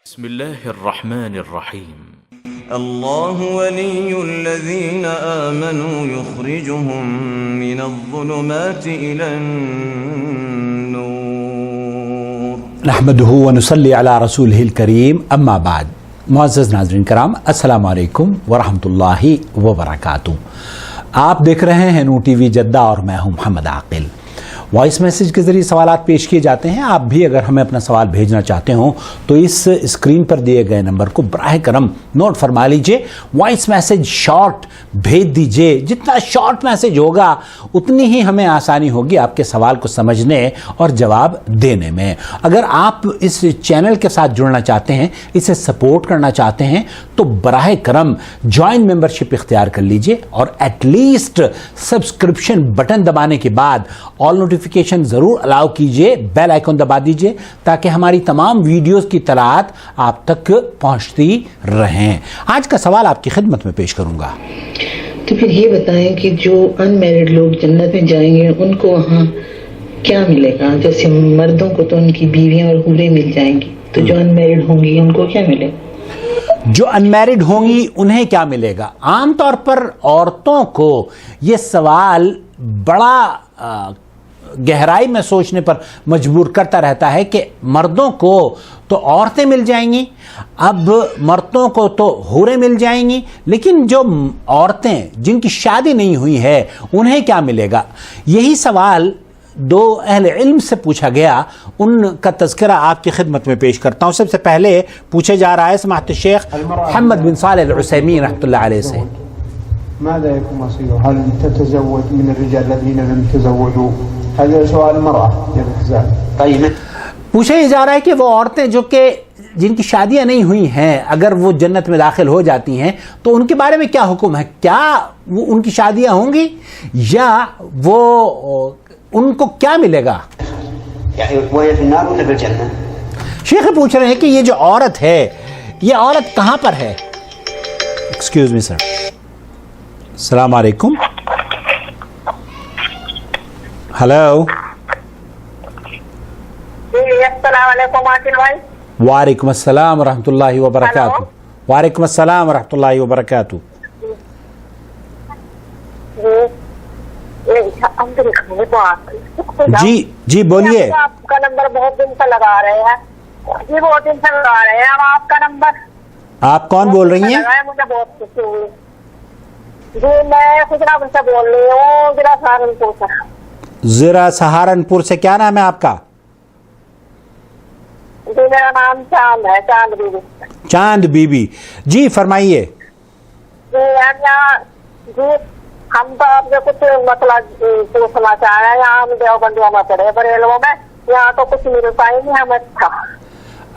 بسم الله الرحمن الرحيم الله ولي الذين آمنوا يخرجهم من الظلمات إلى النور نحمده ونصلي على رسوله الكريم اما بعد. معزز ناظرین کرام، السلام علیکم ورحمۃ اللہ وبرکاتہ. آپ دیکھ رہے ہیں نور ٹی وی جدہ اور میں ہوں محمد عاقل. وائس میسیج کے ذریعے سوالات پیش کیے جاتے ہیں. آپ بھی اگر ہمیں اپنا سوال بھیجنا چاہتے ہوں تو اس اسکرین پر دیے گئے نمبر کو براہ کرم نوٹ فرما لیجئے. وائس میسیج شارٹ بھیج دیجئے. جتنا شارٹ میسیج ہوگا اتنی ہی ہمیں آسانی ہوگی آپ کے سوال کو سمجھنے اور جواب دینے میں. اگر آپ اس چینل کے ساتھ جڑنا چاہتے ہیں، اسے سپورٹ کرنا چاہتے ہیں تو براہ کرم جوائن ممبرشپ اختیار کر لیجئے اور ایٹ لیسٹ سبسکرپشن بٹن دبانے کے بعد آل نوٹیفیکیشن ضرور الاؤ کیجئے، بیل آئیکن دبا دیجئے تاکہ ہماری تمام ویڈیوز کی اطلاعات آپ تک پہنچتی رہیں. آج کا سوال آپ کی خدمت میں پیش کروں گا. تو پھر یہ بتائیں کہ جو ان میرڈ لوگ جنت میں جائیں گے ان کو وہاں کیا ملے گا؟ جیسے مردوں کو تو ان کی بیویاں اور حوریں مل جائیں گی، تو جو ان میرڈ ہوں گی ان کو کیا ملے گا؟ جو ان میرڈ ہوں گی انہیں کیا ملے گا؟ عام طور پر عورتوں کو یہ سوال بڑا گہرائی میں سوچنے پر مجبور کرتا رہتا ہے کہ مردوں کو تو عورتیں مل جائیں گی، اب مردوں کو تو حوریں مل جائیں گی، لیکن جو عورتیں جن کی شادی نہیں ہوئی ہے انہیں کیا ملے گا؟ یہی سوال دو اہل علم سے پوچھا گیا. ان کا تذکرہ آپ کی خدمت میں پیش کرتا ہوں. سب سے پہلے پوچھے جا رہا ہے سماحت الشیخ محمد بن صالح العثیمین رحمۃ اللہ علیہ سے. ماذا يكون مصيره؟ هل تتزوج من الرجال الذين لم يتزوجوا؟ هذا سؤال المرأة. طيب پوچھا یہ جا رہا ہے کہ وہ عورتیں جو کہ جن کی شادیاں نہیں ہوئی ہیں اگر وہ جنت میں داخل ہو جاتی ہیں تو ان کے بارے میں کیا حکم ہے؟ کیا وہ ان کی شادیاں ہوں گی یا وہ ان کو کیا ملے گا؟ شیخ پوچھ رہے ہیں کہ یہ جو عورت ہے یہ عورت کہاں پر ہے؟ ایکسکیوز می سر. السلام علیکم. ہلو. السلام علیکم عاقل بھائی. وعلیکم السلام ورحمۃ اللہ وبرکاتہ. وعلیکم السلام ورحمۃ اللہ وبرکاتہ. جی جی بولیے. آپ کا نمبر بہت دن سے لگا رہے ہیں جی، بہت دن سے لگا رہے ہیں ہم آپ کا نمبر. آپ کون بول رہی ہیں؟ مجھے بہت خوشی ہوئی جی. میں خجرہ سے بول رہی ہوں، ضلع سہارنپور سے. ضلع سہارنپور سے. کیا نام ہے آپ کا؟ جی میرا نام چاند ہے، چاند بی بی. چاند بی بی. جی فرمائیے. جی ہم تو آپ سے کچھ مسئلہ پوچھنا چاہ رہے ہیں. یہاں ہم دیوبندیوں میں پڑے بریلوں میں، یہاں تو کچھ مل پائے نہیں ہمیں. تھا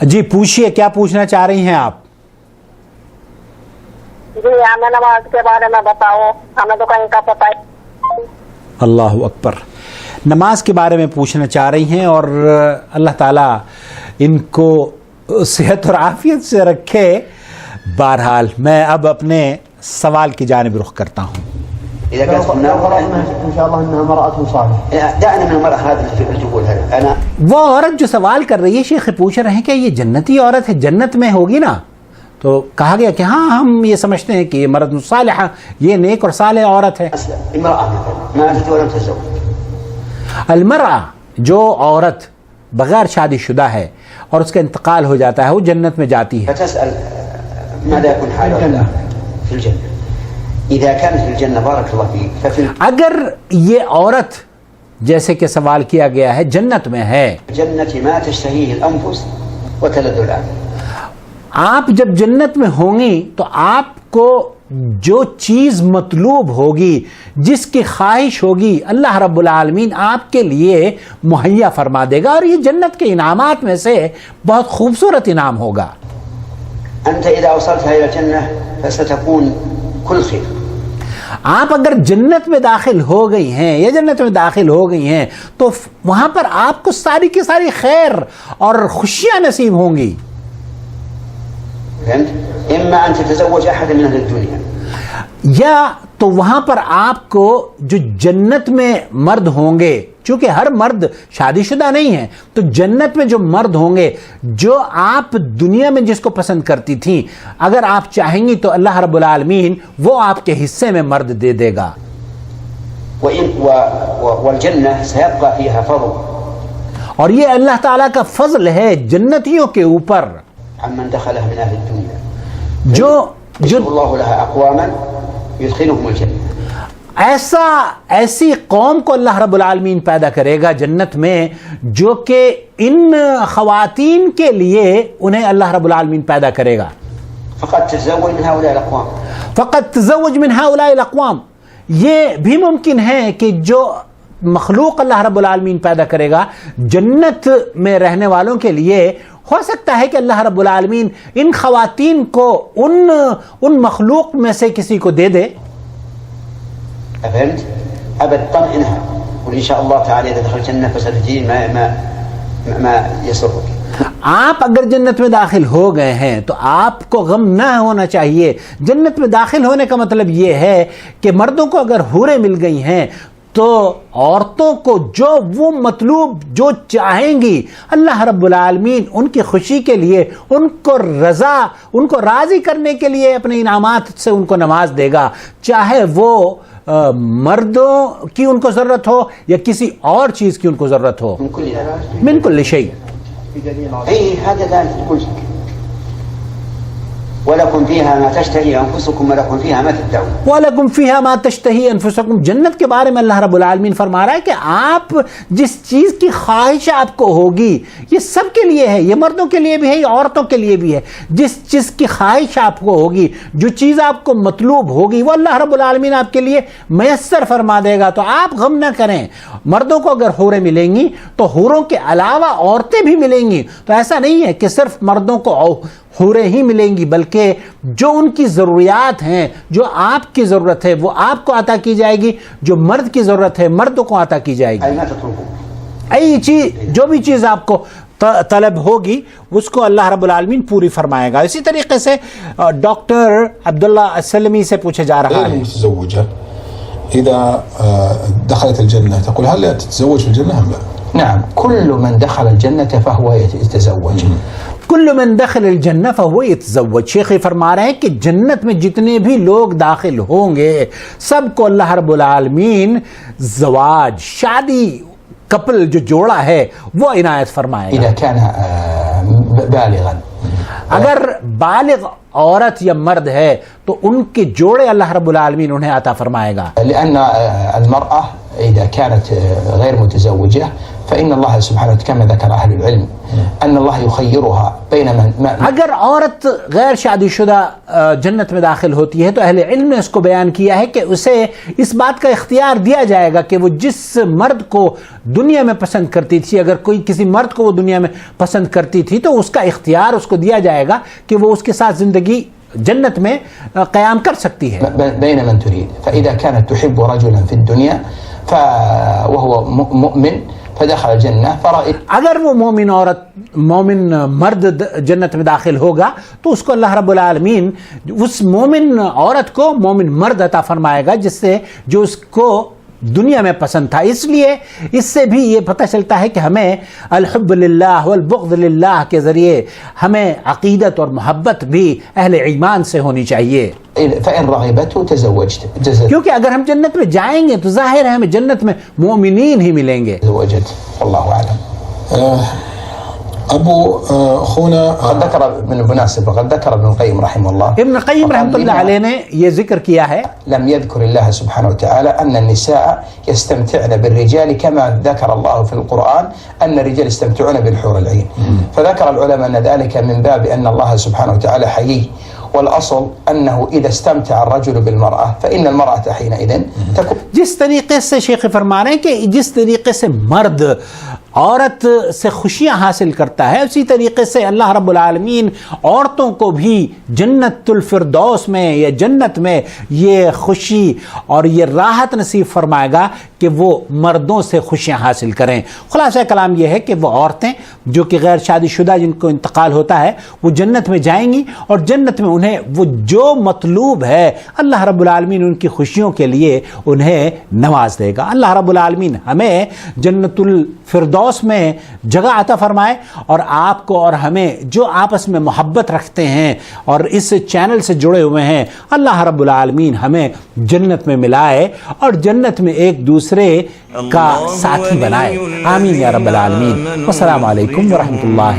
جی پوچھیے، کیا پوچھنا چاہ رہی ہیں آپ؟ جی ہمیں نماز کے بارے میں بتاؤ، ہمیں تو کہیں کا پتہ ہے. اللہ اکبر. نماز کے بارے میں پوچھنا چاہ رہی ہیں اور اللہ تعالیٰ ان کو صحت اور عافیت سے رکھے. بہرحال میں اب اپنے سوال کی جانب رخ کرتا ہوں. إذا كانت إن شاء الله إنها مرأة صالحة. دعنا من المرأة هذه الفكرة تقول هذا. أنا وہ عورت جو سوال کر رہی ہے، شیخ پوچھ رہے ہیں کہ یہ جنتی عورت ہے، جنت میں ہوگی نا؟ تو کہا گیا کہ ہاں ہم یہ سمجھتے ہیں کہ یہ مرد صالحہ، یہ نیک اور صالح عورت ہے. امرأة ماتت ولم تتزوج. المرأة جو عورت بغیر شادی شدہ ہے اور اس کا انتقال ہو جاتا ہے وہ جنت میں جاتی ہے. فتسأل ماذا يكون حالها في الجنة. إذا كانت في الجنة بارك الله فيك ففي اگر یہ عورت جیسے کہ سوال کیا گیا ہے جنت میں ہے، الجنة ما تشتهيه الأنفس وتلذ الأعين. آپ جب جنت میں ہوں گی تو آپ کو جو چیز مطلوب ہوگی، جس کی خواہش ہوگی، اللہ رب العالمین آپ کے لیے مہیا فرما دے گا اور یہ جنت کے انعامات میں سے بہت خوبصورت انعام ہوگا. أنت إذا وصلتها إلى الجنة فستكون كل خير. آپ اگر جنت میں داخل ہو گئی ہیں یا جنت میں داخل ہو گئی ہیں تو وہاں پر آپ کو ساری کی ساری خیر اور خوشیاں نصیب ہوں گی. إما أن تتزوج أحد من أهل الدنيا. یا تو وہاں پر آپ کو جو جنت میں مرد ہوں گے چونکہ ہر مرد شادی شدہ نہیں ہے، تو جنت میں جو مرد ہوں گے جو آپ دنیا میں جس کو پسند کرتی تھیں، اگر آپ چاہیں گی تو اللہ رب العالمین وہ آپ کے حصے میں مرد دے دے گا. والجنة سيبقى فيها فضل، اور یہ اللہ تعالیٰ کا فضل ہے جنتیوں کے اوپر، عمن دخلها من أهل الدنيا جو يجعل الله لها أقواما يدخلهم الجنة. ایسی قوم کو اللہ رب العالمین پیدا کرے گا جنت میں جو کہ ان خواتین کے لیے انہیں اللہ رب العالمین پیدا کرے گا. فقد تزوج من هؤلاء الأقوام، فقط تزوج من هؤلاء الاقوام، یہ بھی ممکن ہے کہ جو مخلوق اللہ رب العالمین پیدا کرے گا جنت میں رہنے والوں کے لیے، ہو سکتا ہے کہ اللہ رب العالمین ان خواتین کو ان مخلوق میں سے کسی کو دے دے. فهمت؟ أبد طمئنها، وإن شاء الله تعالى إذا دخل الجنة فستجد ما يسرك. آپ اگر جنت میں داخل ہو گئے ہیں تو آپ کو غم نہ ہونا چاہیے. جنت میں داخل ہونے کا مطلب یہ ہے کہ مردوں کو اگر حوریں مل گئی ہیں تو عورتوں کو جو وہ مطلوب جو چاہیں گی اللہ رب العالمین ان کی خوشی کے لیے، ان کو راضی کرنے کے لیے اپنے انعامات سے ان کو نواز دے گا، چاہے وہ مردوں کی ان کو ضرورت ہو یا کسی اور چیز کی ان کو ضرورت ہو. من کل شیء. أي هذا لا تقول شيء. ولكم فيها ما تشتهي أنفسكم ولكم فيها ما تدعون. وَلَكُمْ فِيهَا مَا تَشْتَهِي أَنفُسُكُمْ. جنت کے بارے میں اللہ رب العالمین فرما رہا ہے کہ آپ جس چیز کی خواہش آپ کو ہوگی، یہ سب کے لیے ہے، یہ مردوں کے لیے بھی ہے، یہ عورتوں کے لیے بھی ہے. جس چیز کی خواہش آپ کو ہوگی، جو چیز آپ کو مطلوب ہوگی، وہ اللہ رب العالمین آپ کے لیے میسر فرما دے گا. تو آپ غم نہ کریں. مردوں کو اگر حوریں ملیں گی تو حوروں کے علاوہ عورتیں بھی ملیں گی. تو ایسا نہیں ہے کہ صرف مردوں کو حوریں ہی ملیں گی، بلکہ جو ان کی ضروریات ہیں، جو آپ کی ضرورت ہے وہ آپ کو عطا کی جائے گی، جو مرد کی ضرورت ہے مردوں کو عطا کی جائے گی. چیز جو بھی چیز آپ کو طلب ہوگی اس کو اللہ رب العالمین پوری فرمائے گا. اسی طریقے سے ڈاکٹر عبداللہ السلمی سے پوچھا جا رہا ہے، إذا دخلت الجنة تقول هل تتزوج في الجنة أم لا؟ نعم، كل من دخل الجنة فهو يتزوج. کل من دخل الجنہ فهو يتزوج. شیخ فرما رہے ہیں کہ جنت میں جتنے بھی لوگ داخل ہوں گے سب کو اللہ رب العالمین زواج، شادی، کپل جو جوڑا ہے وہ عنایت فرمائے گا. إذا كان بالغا، اگر بالغ عورت یا مرد ہے تو ان کے جوڑے اللہ رب العالمین انہیں عطا فرمائے گا. لأن المرأة إذا كانت غير متزوجة فإن الله سبحانه وتعالى كما ذكر أهل العلم أن الله يخيرها بين من اگر عورت غیر شادی شدہ جنت میں داخل ہوتی ہے تو اہل علم نے اس کو بیان کیا ہے کہ اسے اس بات کا اختیار دیا جائے گا کہ وہ جس مرد کو دنیا میں پسند کرتی تھی، اگر کوئی کسی مرد کو وہ دنیا میں پسند کرتی تھی تو اس کا اختیار اس کو دیا جائے گا کہ وہ اس کے ساتھ زندگی جنت میں قیام کر سکتی ہے. بين من تريد. فإذا كانت تحب رجلا في الدنيا وهو مؤمن فدخل الجنة فرأيت. اگر وہ مومن مرد جنت میں داخل ہوگا تو اس کو اللہ رب العالمین اس مومن عورت کو مومن مرد عطا فرمائے گا جس سے جو اس کو دنیا میں پسند تھا. اس لیے اس سے بھی یہ پتہ چلتا ہے کہ ہمیں الحب للہ والبغض للہ کے ذریعے ہمیں عقیدت اور محبت بھی اہل ایمان سے ہونی چاہیے. فإن رغبته تزوجت. کیونکہ اگر ہم جنت میں جائیں گے تو ظاہر ہے ہمیں جنت میں مومنین ہی ملیں گے. تزوجت والله أعلم. أبو أخونا قد ذكر من المناسبة قد ذكر ابن القيم رحمه الله، ابن القیم رحمۃ اللہ علیہ نے یہ ذکر کیا ہے، لم يذكر الله سبحانه وتعالى أن النساء يستمتعن بالرجال كما ذكر الله في القرآن أن الرجال يستمتعون بالحور العين. فذكر العلماء أن ذلك من باب أن الله سبحانه وتعالى حيي، والأصل أنه إذا استمتع الرجل بالمرأة فإن المرأة حينئذ تكون. جس طریقے سے شیخ فرما رہے ہیں کہ جس طریقے سے مرد عورت سے خوشیاں حاصل کرتا ہے، اسی طریقے سے اللہ رب العالمین عورتوں کو بھی جنت الفردوس میں یا جنت میں یہ خوشی اور یہ راحت نصیب فرمائے گا کہ وہ مردوں سے خوشیاں حاصل کریں۔ خلاصہ کلام یہ ہے کہ وہ عورتیں جو کہ غیر شادی شدہ جن کو انتقال ہوتا ہے وہ جنت میں جائیں گی، اور جنت میں انہیں وہ جو مطلوب ہے اللہ رب العالمین ان کی خوشیوں کے لیے انہیں نواز دے گا۔ اللہ رب العالمین ہمیں جنت الفردوس میں جگہ عطا فرمائے، اور آپ کو اور ہمیں جو آپس میں محبت رکھتے ہیں اور اس چینل سے جڑے ہوئے ہیں، اللہ رب العالمین ہمیں جنت میں ملائے اور جنت میں ایک دوسرے کا ساتھی بنائے، آمین یا رب العالمین۔ والسلام علیکم ورحمۃ اللہ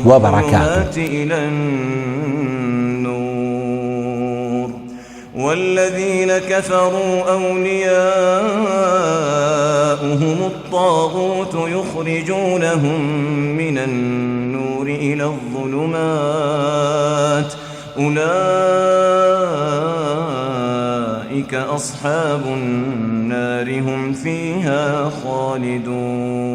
وبرکاتہ۔ والذين كفروا أولياؤهم الطاغوت يخرجونهم من النور إلى الظلمات أولئك أصحاب النار هم فيها خالدون